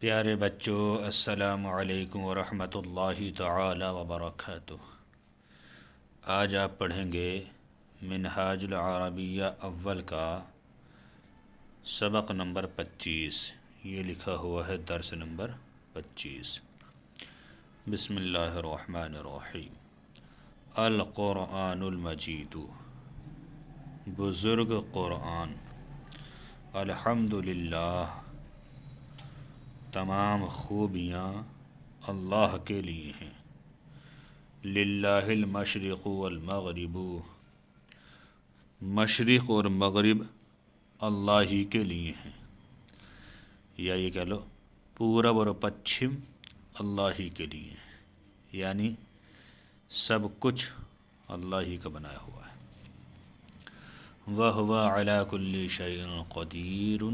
پیارے بچوں، السلام علیکم ورحمۃ اللہ تعالی وبرکاتہ۔ آج آپ پڑھیں گے منہاج العربیہ اول کا سبق نمبر 25۔ یہ لکھا ہوا ہے درس نمبر 25۔ بسم اللہ الرحمن الرحیم۔ القرآن المجید، بزرگ قرآن۔ الحمدللہ، تمام خوبیاں اللہ کے لیے ہیں۔ للہ المشرق والمغرب، مشرق اور مغرب اللہ ہی کے لیے ہیں، یا یہ کہہ لو پورب اور پچھم اللہ ہی کے لیے ہیں، یعنی سب کچھ اللہ ہی کا بنایا ہوا ہے۔ وَهُوَ عَلَى كُلِّ شَيْءٍ قَدِيرٌ،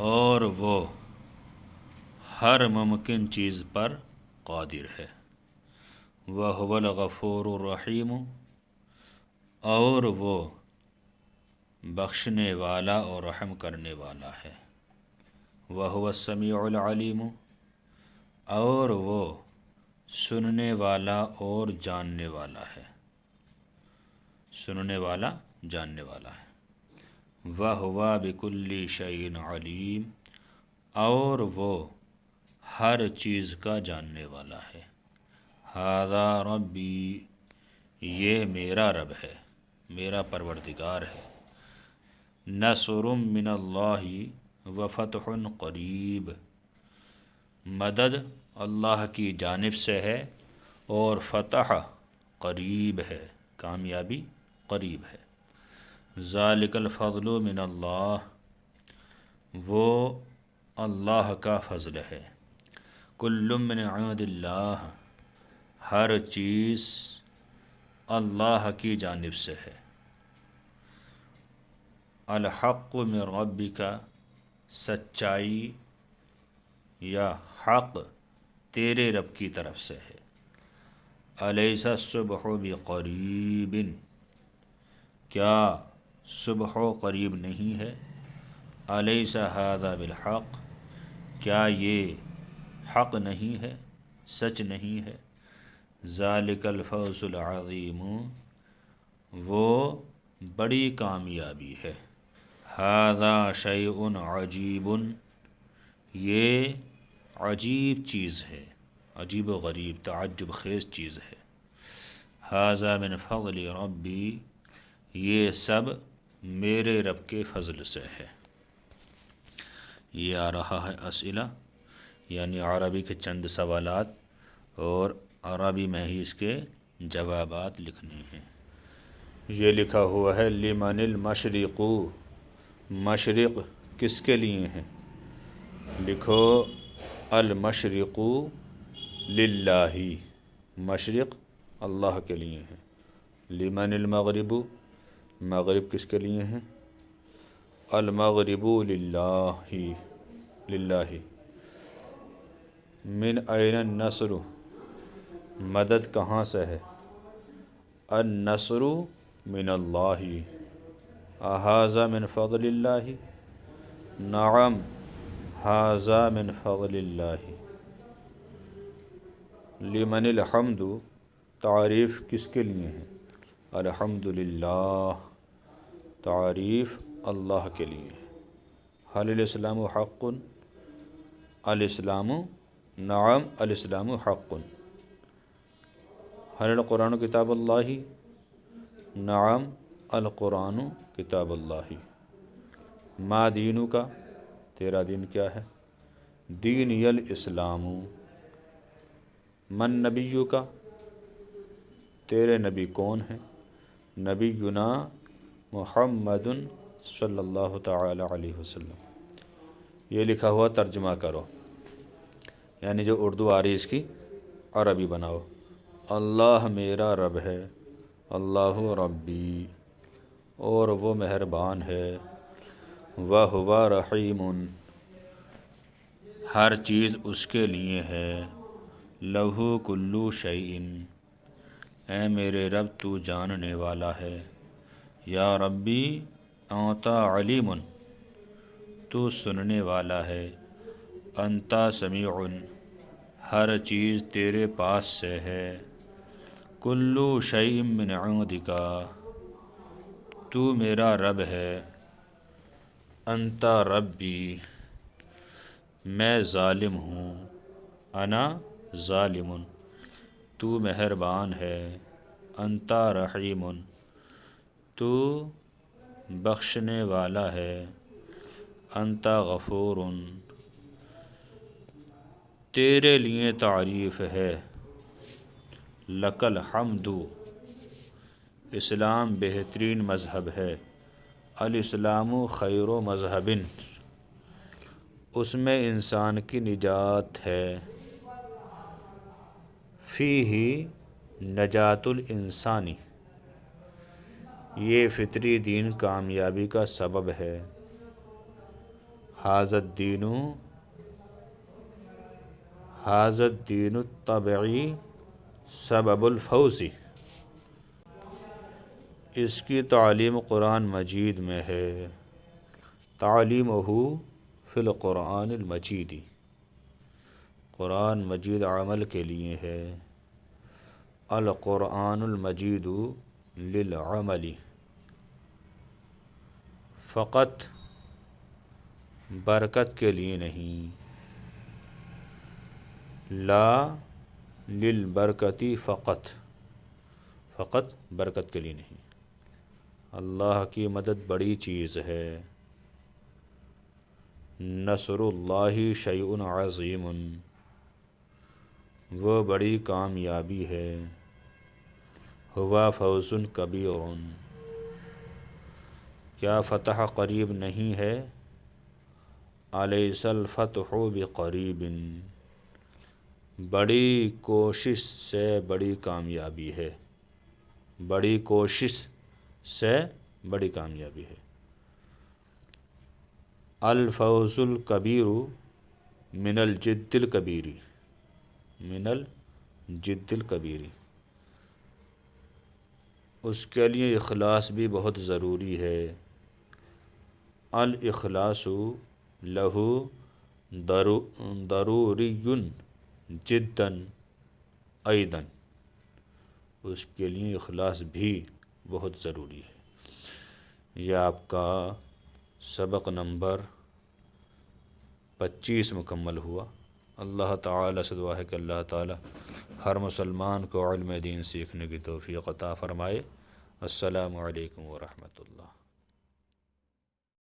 اور وہ ہر ممکن چیز پر قادر ہے۔ وَهُوَ الْغَفُورُ الرَّحِيمُ، اور وہ بخشنے والا اور رحم کرنے والا ہے۔ وَهُوَ السَّمِيعُ الْعَلِيمُ، اور وہ سننے والا اور جاننے والا ہے، سننے والا جاننے والا ہے۔ وَهُوَ بِكُلِّ شَيْءٍ عَلِيمٌ، اور وہ ہر چیز کا جاننے والا ہے۔ ھذا ربی، یہ میرا رب ہے، میرا پروردگار ہے۔ نصر من اللہ وفتح قریب، مدد اللہ کی جانب سے ہے اور فتح قریب ہے، کامیابی قریب ہے۔ ذالک الفضل من اللہ، وہ اللہ کا فضل ہے۔ کل من عند اللہ، ہر چیز اللہ کی جانب سے ہے۔ الحق من ربک، سچائی یا حق تیرے رب کی طرف سے ہے۔ الیس الصبح بقریب، کیا صبح قریب نہیں ہے؟ الیس ھذا بالحق، کیا یہ حق نہیں ہے، سچ نہیں ہے؟ ذالک الفوز العظیم، وہ بڑی کامیابی ہے۔ ھذا شیء عجیب، یہ عجیب چیز ہے، عجیب و غریب تعجب خیز چیز ہے۔ ھذا من فضل ربی، یہ سب میرے رب کے فضل سے ہے۔ یہ آ رہا ہے اسئلہ، یعنی عربی کے چند سوالات، اور عربی میں ہی اس کے جوابات لکھنے ہیں۔ یہ لکھا ہوا ہے لمن المشرق، مشرق کس کے لیے ہیں؟ لکھو المشرق للہ، مشرق اللہ کے لیے ہیں۔ لمن المغرب، مغرب کس کے لیے ہیں؟ المغرب للہ، للہ۔ من این النصر، مدد کہاں سے ہے؟ النصر من اللہ۔ اھذا من فضل اللہ، نعم ھذا من فضل اللہ۔ لمن الحمد، تعریف کس کے لیے ہے؟ الحمدللہ، تعریف اللہ کے لیے ہے۔ حل الاسلام حق، الاسلام، نعم الاسلام حق۔ حل القرآن کتاب اللہ، نعم القرآن کتاب اللہ۔ ما دینو کا، تیرا دین کیا ہے؟ دینی الاسلام۔ من نبیو کا، تیرے نبی کون ہیں؟ نبینا محمد صلی اللہ تعالی علیہ وسلم۔ یہ لکھا ہوا ترجمہ کرو، یعنی جو اردو آ رہی اس کی عربی بناؤ۔ اللہ میرا رب ہے، اللہ ربی، اور وہ مہربان ہے۔ وَهُوَ رحیم، ہر چیز اس کے لیے ہے۔ لَهُ كُلُّ شَيْءٍ، اے میرے رب تو جاننے والا ہے۔ یا ربی انت علیم، تو سننے والا ہے۔ انتا سمیع، ہر چیز تیرے پاس سے ہے، کلو شیء من عندک، تو میرا رب ہے، انتا ربی، میں ظالم ہوں، انا ظالم، تو مہربان ہے، انتا رحیم، تو بخشنے والا ہے، انتا غفور، تیرے لیے تعریف ہے، لک الحمد، اسلام بہترین مذہب ہے، الاسلام خیر و مذہب، اس میں انسان کی نجات ہے، فیہ نجات الانسانی، یہ فطری دین کامیابی کا سبب ہے، ھذا الدین الطبعی سبب الفوز، اس کی تعلیم قرآن مجید میں ہے، تعلیمہ فی القرآن المجید، قرآن مجید عمل کے لیے ہے، القرآن المجید للعمل، فقط برکت کے لیے نہیں، لا للبرکتی فقط برکت کے لیے نہیں، اللہ کی مدد بڑی چیز ہے، نصر اللہ شیء عظیم، وہ بڑی کامیابی ہے، ہوا فوز کبیر، کیا فتح قریب نہیں ہے، الیس الفتح بقریب، بڑی کوشش سے بڑی کامیابی ہے، بڑی کوشش سے بڑی کامیابی ہے، الفوز الکبیر من الجد الکبیر، من الجد الکبیر، اس کے لیے اخلاص بھی بہت ضروری ہے، الاخلاص لہ ضروری جدا ایضا، اس کے لیے اخلاص بھی بہت ضروری ہے۔ یہ آپ کا سبق نمبر 25 مکمل ہوا۔ اللہ تعالیٰ سے دعا ہے کہ اللہ تعالیٰ ہر مسلمان کو علم دین سیکھنے کی توفیق عطا فرمائے۔ السلام علیکم ورحمۃ اللہ۔